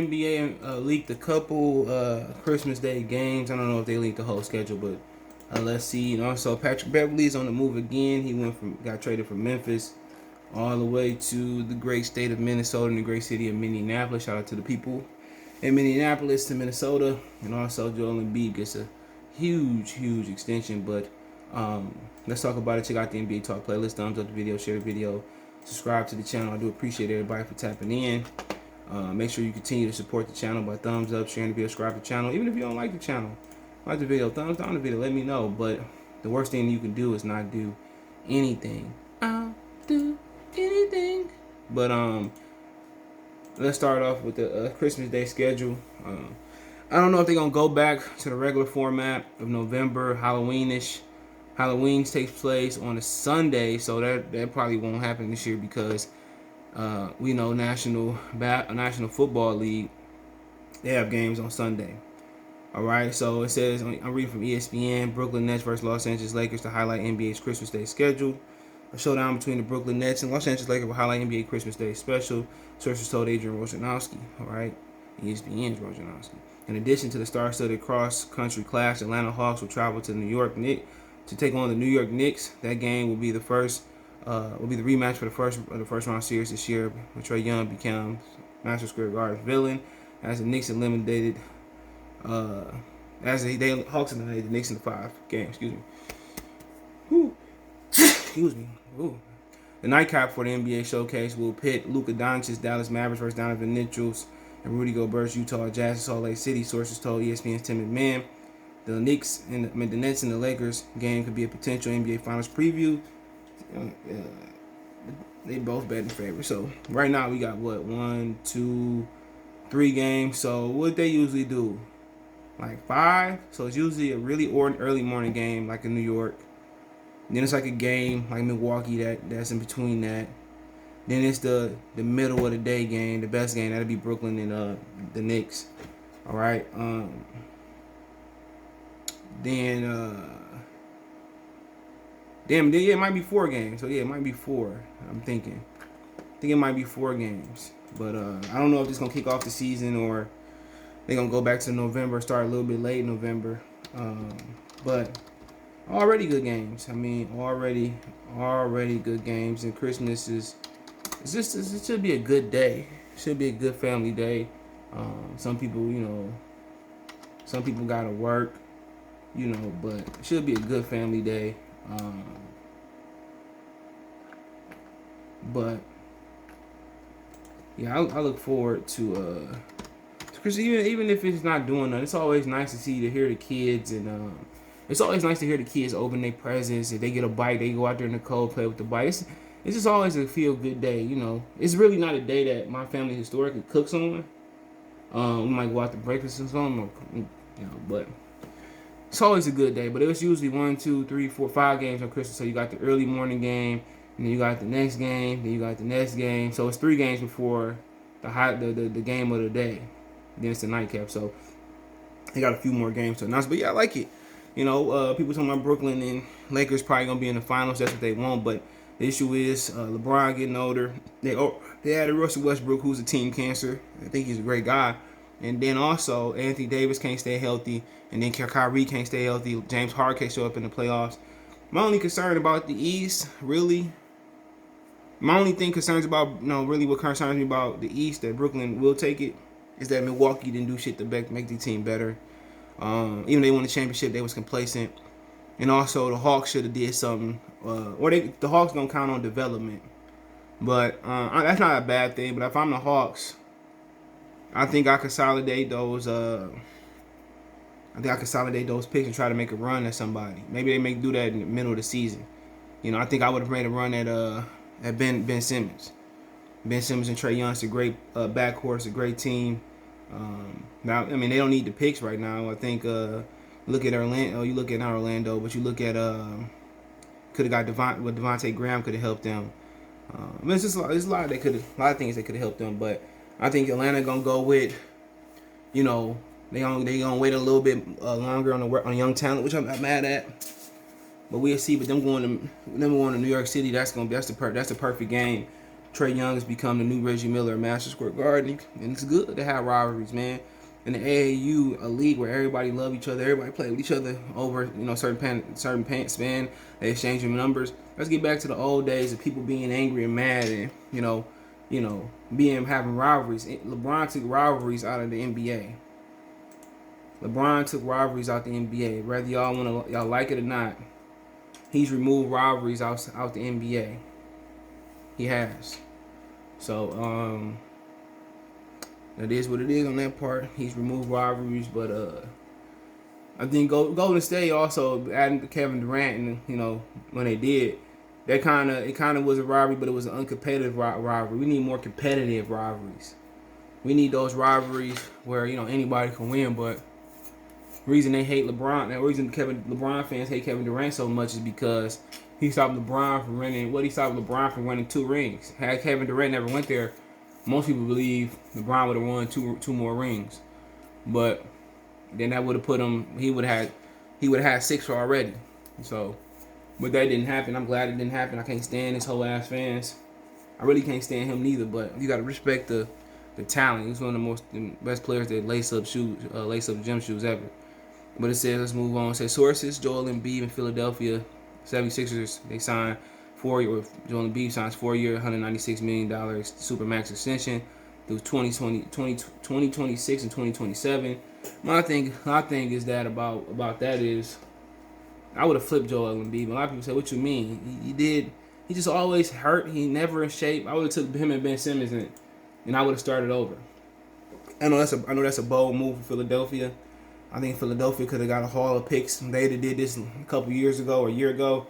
NBA leaked a couple Christmas Day games. I don't know if they leaked the whole schedule, but let's see. And also, Patrick Beverly's on the move again. He got traded from Memphis all the way to the great state of Minnesota and the great city of Minneapolis. Shout out to the people in Minneapolis to Minnesota. And also, Joel Embiid gets a huge extension. But let's talk about it. Check out the NBA Talk playlist. Thumbs up the video, share the video, subscribe to the channel. I do appreciate everybody for tapping in. Make sure you continue to support the channel by thumbs up, sharing the video, subscribe to the channel. Even if you don't like the channel, like the video, thumbs down the video, let me know. But the worst thing you can do is not do anything. I'll do anything. But let's start off with the Christmas Day schedule. I don't know if they're gonna go back to the regular format of November, Halloweenish. Halloween takes place on a Sunday, so that probably won't happen this year because we know National Football League, they have games on Sunday. All right, so it says, I'm reading from ESPN, Brooklyn Nets versus Los Angeles Lakers to highlight NBA's Christmas Day schedule. A showdown between the Brooklyn Nets and Los Angeles Lakers will highlight NBA Christmas Day special. Sources told Adrian Wojnarowski. All right, ESPN's Wojnarowski. In addition to the star-studded cross-country clash, Atlanta Hawks will travel to New York to take on the New York Knicks. That game will be the rematch for the first round series this year. When Trae Young becomes Madison Square Garden's villain, as the Knicks eliminated, Hawks eliminated the Knicks in the 5 game. Excuse me. Whew. Excuse me. Ooh. The nightcap for the NBA showcase will pit Luka Doncic's Dallas Mavericks versus Donovan Mitchell's and Rudy Gobert's Utah Jazz in Salt Lake City. Sources told ESPN's Tim McMahon. The Nets and the Lakers game could be a potential NBA Finals preview. They both bet in favor. So right now we got 1, 2, 3 games. So what they usually do, like 5. So it's usually a really early morning game, like in New York. Then it's like a game like Milwaukee that's in between that. Then it's the middle of the day game, the best game. That'll be Brooklyn and the Knicks. All right. Then it might be 4 games. So yeah, it might be 4. I think it might be 4 games. But I don't know if it's gonna kick off the season or they're gonna go back to November, start a little bit late in November. But already good games. I mean, already good games. And Christmas it should be a good day. It should be a good family day. Some people gotta work, but it should be a good family day. But yeah, I look forward to because even if it's not doing nothing, it's always nice to hear the kids, and it's always nice to hear the kids open their presents. If they get a bike, they go out there in the cold, play with the bike. It's just always a feel good day, It's really not a day that my family historically cooks on. We might go out to breakfast or something, but it's always a good day. But it was usually 1, 2, 3, 4, 5 games on Christmas. So you got the early morning game, and then you got the next game, then you got the next game. So it's 3 games before the game of the day. Then it's the nightcap. So they got a few more games to announce. But yeah, I like it. People talking about Brooklyn and Lakers probably gonna be in the finals. That's what they want. But the issue is LeBron getting older. They added Russell Westbrook, who's a team cancer. I think he's a great guy. And then also Anthony Davis can't stay healthy, and then Kyrie can't stay healthy. James Harden can't show up in the playoffs. My only concern about the East, really, what concerns me about the East, that Brooklyn will take it, is that Milwaukee didn't do shit to make the team better. Even they won the championship, they was complacent. And also the Hawks should have did something. The Hawks don't count on development. But that's not a bad thing. But if I'm the Hawks, I think I consolidate those picks and try to make a run at somebody. Maybe they may do that in the middle of the season. I think I would have made a run at Ben Simmons. Ben Simmons and Trae Young's a great backcourt, it's a great team. Now, I mean, they don't need the picks right now. I think look at Orlando. You look at not Orlando, but you look at could have got Devontae Graham could have helped them. There's just there's a lot of things that could have helped them. But I think Atlanta gonna go with, they gonna wait a little bit longer on young talent, which I'm not mad at. But we'll see. But them going to New York City, that's the perfect game. Trae Young has become the new Reggie Miller at Madison Square Garden, and it's good to have rivalries, man. In the AAU, a league where everybody love each other, everybody play with each other over certain span, they exchanging numbers. Let's get back to the old days of people being angry and mad, and having rivalries. LeBron took rivalries out of the NBA. LeBron took rivalries out the NBA. Whether y'all like it or not, he's removed rivalries out the NBA. He has. So it is what it is on that part. He's removed rivalries, but I think Golden State also adding Kevin Durant, and when they did, it kind of was a rivalry, but it was an uncompetitive rivalry. We need more competitive rivalries. We need those rivalries where anybody can win. But the reason they hate LeBron, the reason LeBron fans hate Kevin Durant so much is because he stopped LeBron from winning 2 rings. Had Kevin Durant never went there, most people believe LeBron would have won two more rings, but then that would have put him. He would have had 6 already. So, but that didn't happen. I'm glad it didn't happen. I can't stand his whole ass fans. I really can't stand him neither. But you got to respect the talent. He's one of the best players that lace up gym shoes ever. But it says, let's move on. It says sources: Joel Embiid in Philadelphia 76ers. They signed 4-year. Joel Embiid signs 4-year, $196 million supermax extension through 2026 and 2027. My thing is that about that is, I would have flipped Joel Embiid. But a lot of people say, "What you mean? He did. He just always hurt. He never in shape." I would have took him and Ben Simmons and I would have started over. I know that's a bold move for Philadelphia. I think Philadelphia could have got a haul of picks. They did this a couple years ago or a year ago.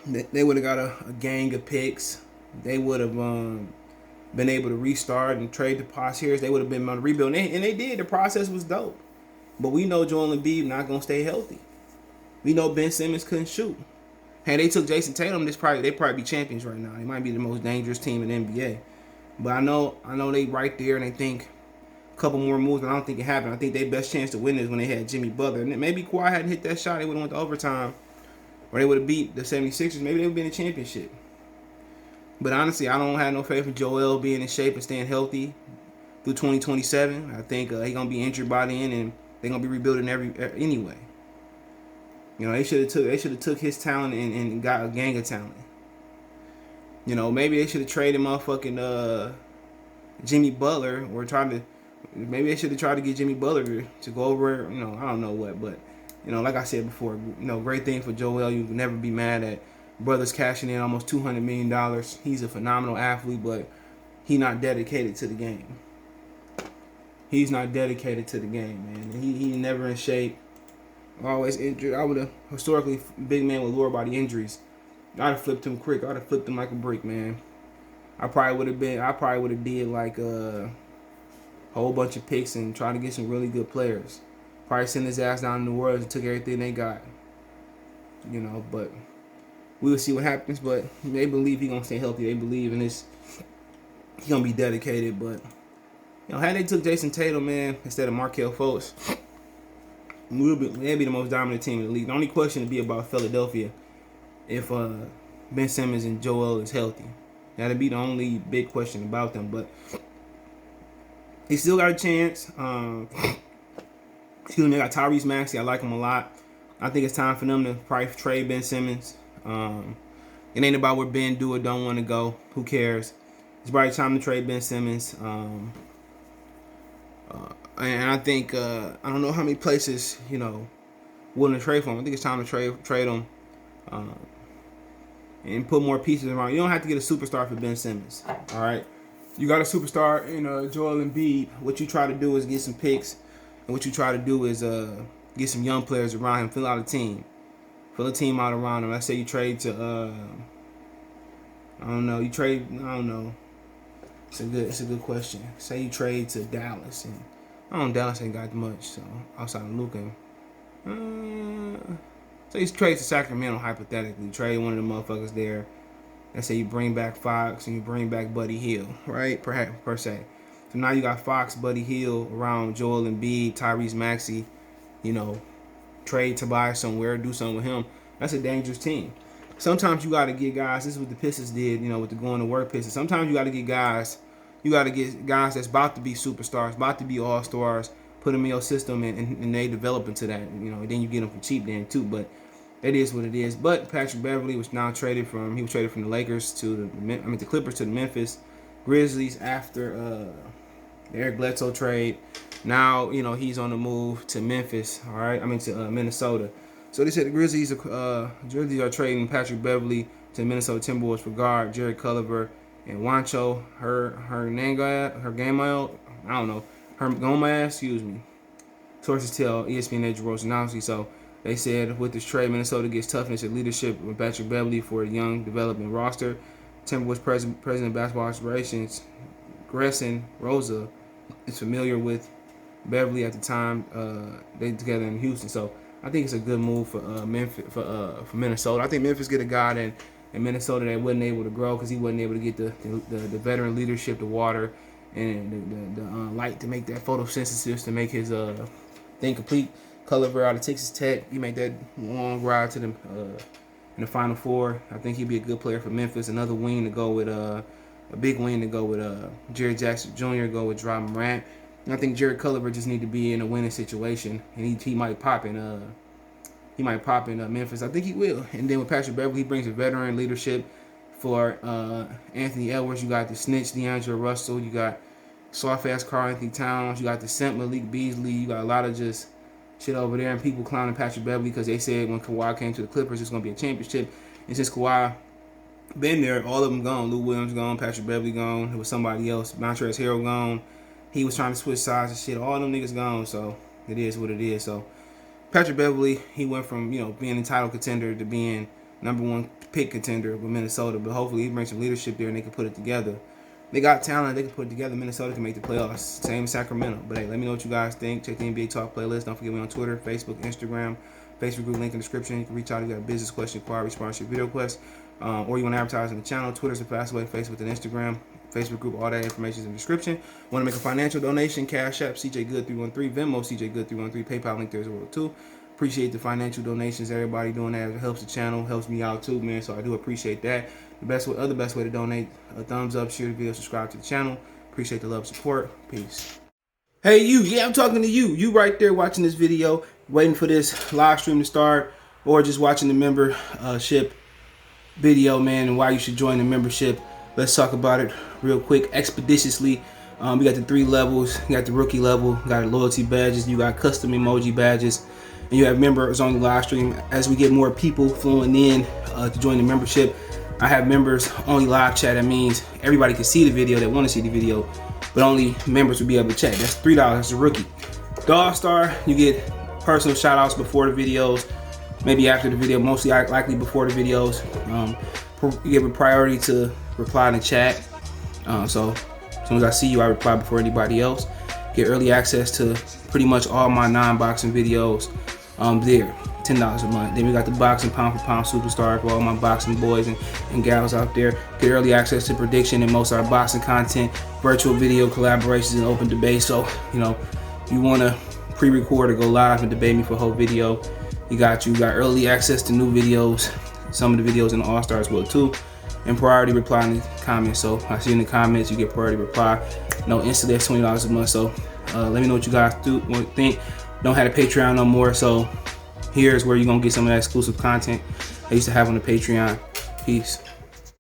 They would have got a gang of picks. They would have been able to restart and trade the Poshers. They would have been on the rebuild. And they did. The process was dope. But we know Joel Embiid not going to stay healthy. We know Ben Simmons couldn't shoot. Hey, they took Jason Tatum. They'd probably be champions right now. They might be the most dangerous team in the NBA. But I know they right there, and they think a couple more moves, but I don't think it happened. I think their best chance to win is when they had Jimmy Butler. And maybe Kawhi hadn't hit that shot, they would have went to overtime, or they would have beat the 76ers. Maybe they would have been in the championship. But honestly, I don't have no faith in Joel being in shape and staying healthy through 2027. I think he's gonna be injured by then, and they're gonna be rebuilding anyway. They should have took his talent and got a gang of talent. Maybe they should have traded motherfucking Jimmy Butler, or maybe they should have tried to get Jimmy Butler to go over. I don't know what, but like I said before, great thing for Joel. You can never be mad at brothers cashing in almost $200 million. He's a phenomenal athlete, but he's not dedicated to the game. He's not dedicated to the game, man. He never in shape. Always injured. I would have historically big man with lower body injuries. I'd have flipped him quick. I'd have flipped him like a brick, man. I probably would have did like a whole bunch of picks and tried to get some really good players. Probably send his ass down to New Orleans and took everything they got. But we will see what happens. But they believe he's gonna stay healthy. They believe in this. He's gonna be dedicated. But had they took Jason Tatum, man, instead of Markelle Fultz, they'd be the most dominant team in the league. The only question would be about Philadelphia if Ben Simmons and Joel is healthy. That'd be the only big question about them. But he still got a chance. They got Tyrese Maxey. I like him a lot. I think it's time for them to probably trade Ben Simmons. It ain't about where Ben do or don't want to go. Who cares? It's probably time to trade Ben Simmons. And I think I don't know how many places willing to trade for him. I think it's time to trade him and put more pieces around. You don't have to get a superstar for Ben Simmons. All right, you got a superstar in Joel Embiid. What you try to do is get some picks, and what you try to do is get some young players around him. Fill out a team out around him. Let's say you trade to I don't know. It's a good question. Say you trade to Dallas, and Dallas ain't got much, so outside of Luka. So you trade to Sacramento, hypothetically. Trade one of the motherfuckers there. Let's say you bring back Fox and you bring back Buddy Hield, right? Perhaps, per se. So now you got Fox, Buddy Hield around Joel Embiid, Tyrese Maxey. Trade Tobias somewhere, do something with him. That's a dangerous team. sometimes you got to get guys. This is what the Pistons did, you know, with the going to work Pistons. Sometimes you got to get guys. You got to get guys that's about to be superstars, about to be all-stars, put them in your system, and they develop into that. You know, and then you get them for cheap then too. But it is what it is. But Patrick Beverly was now traded from. He was traded from the Lakers to the Clippers to the Memphis Grizzlies after the Eric Bledsoe trade. Now, you know, he's on the move to Memphis. All right, to Minnesota. So they said the Grizzlies are trading Patrick Beverly to the Minnesota Timberwolves for guard Jared Culver and Juancho Hergomaz, excuse me. Sources tell ESPN Edge Rosanowski. So they said with this trade, Minnesota gets toughness and leadership with Patrick Beverly for a young development roster. Timberwolves president of basketball operations Grayson Rosa is familiar with Beverly at the time they together in Houston. So I think it's a good move for Memphis for Minnesota. I think Memphis get a guy in Minnesota that wasn't able to grow because he wasn't able to get the veteran leadership, the water, and the light to make that photosynthesis to make his thing complete. Culver out of Texas Tech, he made that long ride to them in the Final Four. I think he'd be a good player for Memphis. Another wing to go with a big wing to go with Jerry Jackson Jr. Go with Dry Morant. And I think Jared Culver just need to be in a winning situation, and he might pop in Memphis. I think he will. And then with Patrick Beverly, he brings a veteran leadership for Anthony Edwards. You got the snitch D'Angelo Russell. You got soft ass Karl Anthony Towns. You got the simp Malik Beasley. You got a lot of just shit over there, and people clowning Patrick Beverly because they said when Kawhi came to the Clippers, it's gonna be a championship. And since Kawhi been there, all of them gone. Lou Williams gone, Patrick Beverly gone. It was somebody else. Montrezl Harrell gone. He was trying to switch sides and shit. All them niggas gone. So it is what it is. So Patrick Beverly, he went from being a title contender to being #1 pick contender with Minnesota. But hopefully he brings some leadership there and they can put it together. They got talent. They can put it together. Minnesota can make the playoffs. Same as Sacramento. But hey, let me know what you guys think. Check the NBA Talk playlist. Don't forget me on Twitter, Facebook, Instagram, Facebook group link in the description. You can reach out if you got a business question, inquiry, sponsorship, video request, or you want to advertise on the channel. Twitter's the fastest way. Facebook and Instagram. Facebook group, all that information is in the description. Want to make a financial donation? Cash App, CJ Good 313, Venmo, CJ Good 313, PayPal link there as well too. Appreciate the financial donations. Everybody doing that. It helps the channel, helps me out too, man. So I do appreciate that. The best way to donate: a thumbs up, share the video, subscribe to the channel. Appreciate the love, support. Peace. Hey you, yeah, I'm talking to you. You right there watching this video, waiting for this live stream to start, or just watching the membership video, man, and why you should join the membership. Let's talk about it real quick, expeditiously. We got the 3 levels. You got the rookie level, you got loyalty badges, you got custom emoji badges, and you have members on the live stream. As we get more people flowing in to join the membership, I have members only live chat. That means everybody can see the video that want to see the video, but only members will be able to chat. That's $3. That's a rookie. The All-Star, you get personal shout outs before the videos, maybe after the video, mostly likely before the videos. You give a priority to reply in the chat. So as soon as I see you, I reply before anybody else. Get early access to pretty much all my non-boxing videos there. $10 a month. Then we got the boxing pound for pound superstar for all my boxing boys and gals out there. Get early access to prediction and most of our boxing content, virtual video collaborations, and open debate. So you want to pre-record or go live and debate me for a whole video, you got early access to new videos, some of the videos in the All-Star as well too, and priority reply in the comments. So I see in the comments, you get priority reply. Instantly, that's $20 a month. So let me know what you guys think. Don't have a Patreon no more, so here's where you're gonna get some of that exclusive content I used to have on the Patreon. Peace.